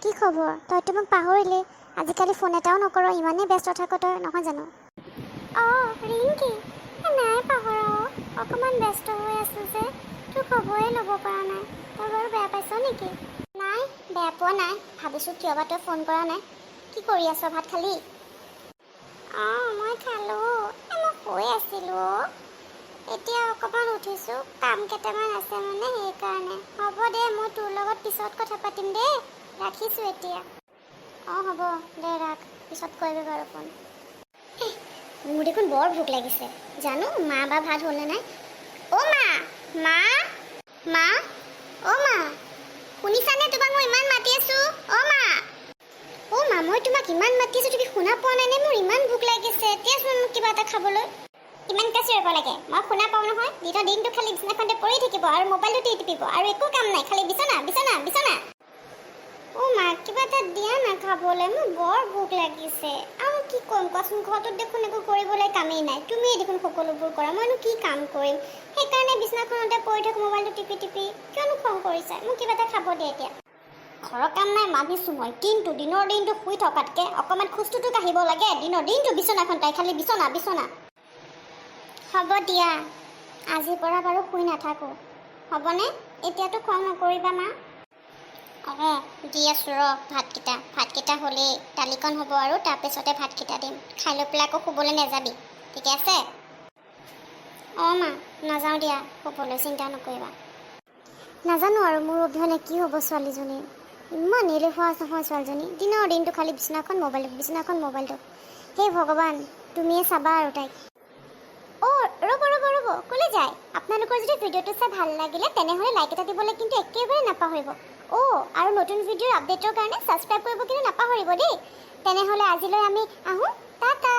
কি খবৰ? তইতো মোক পাহৰিলি। আজিকালি ফোন এটাও নকৰ, ইমানেই ব্যস্ত থাক তই, নহয় জানো? ৰিংকি, নাই পাহৰা। অকণমান ব্যস্ত হৈ আছোঁ যে, তোৰ খবৰে ল'ব পৰা নাই। তই বাৰু বেয়া পাইছ নেকি? নাই, বেয়া পোৱা নাই। ভাবিছোঁ কিয় বা তই ফোন কৰা নাই। কি কৰি আছ? ভাত খালি? মই খালোঁ। মই শুই আছিলোঁ। এতিয়া অকণমান উঠিছোঁ, কাম কেইটামান আছে মানে সেইকাৰণে। হ'ব দে, মই তোৰ লগত পিছত কথা পাতিম দেই। ৰাখিছোঁ এতিয়া। হ'ব দে, ৰাখ। পিছত কৰিবি বাৰু ফোন। মোৰ দেখোন বৰ ভোক লাগিছে। জানো মা বা ভাত হ'লনে নাই। অ' মা, মা, মা, অ' মা, শুনিছানে? তোমাক মই ইমান মাতি আছোঁ। অ' মা, মই তোমাক ইমান মাতি আছোঁ, তুমি শুনা পোৱা নাই নে? মোৰ ইমান ভোক লাগিছে, দিয়াচোন মোক কিবা এটা খাবলৈ। কিমান চিঞৰিব লাগে? মই শুনা পাওঁ নহয়। দিনটো খালি বিচনাখনতে পৰি থাকিব আৰু মোবাইলটো টিপিব আৰু একো কাম নাই, খালি বিচনা বিচনা বিচনা। মা, কিবা এটা দিয়া না খাবলৈ, মোৰ বৰ ভোক লাগিছে। আৰু কি কৰিম কোৱাচোন? ঘৰটোত দেখোন একো কৰিবলৈ কামেই নাই। তুমিয়ে দেখোন সকলোবোৰ কৰা, মইনো কি কাম কৰিম? সেইকাৰণে বিচনাখনতে পৰি থাকোঁ মোবাইলটো টিপি টিপি। কিয়নো খং কৰিছা? মোক কিবা এটা খাব দিয়ে এতিয়া। ঘৰৰ কাম নাই মানিছোঁ মই, কিন্তু দিনৰ দিনটো শুই থকাতকৈ অকণমান খোজটোতো কাঢ়িব লাগে। দিনৰ দিনটো বিচনাখন তাই খালি বিচনা বিচনা। হ'ব দিয়া, আজিৰ পৰা বাৰু শুই নাথাকোঁ, হ'বনে? এতিয়াতো খং নকৰিবা মা। দি আছোঁ ৰ ভাতকেইটা হ'লেই, দালিকণ হ'ব আৰু তাৰপিছতে ভাতকেইটা দিম। খাই লৈ পেলাই আকৌ শুবলৈ নাযাবি, ঠিকে আছে? মা, নাযাওঁ দিয়া শুবলৈ, চিন্তা নকৰিবা। নাজানো আৰু মোৰ অভিমানে কি হ'ব ছোৱালীজনীৰ। ইমান এলেহুৱা নহয় ছোৱালীজনী। দিনৰ দিনটো খালি বিচনাখন মোবাইলটো। সেই ভগৱান, তুমিয়ে চাবা আৰু তাইক। ৰ'ব, ক'লৈ যায়? আপোনালোকৰ যদি ভিডিঅ'টো চাই ভাল লাগিলে তেনেহ'লে লাইক এটা দিবলৈ কিন্তু একেবাৰে নাপাহৰিব। আৰু নতুন ভিডিঅ'ৰ আপডেটৰ কাৰণে ছাবস্ক্ৰাইব কৰিব কিন্তু নাপাহৰিব দেই। তেনেহ'লে আজিলৈ আমি আহোঁ, টাটা।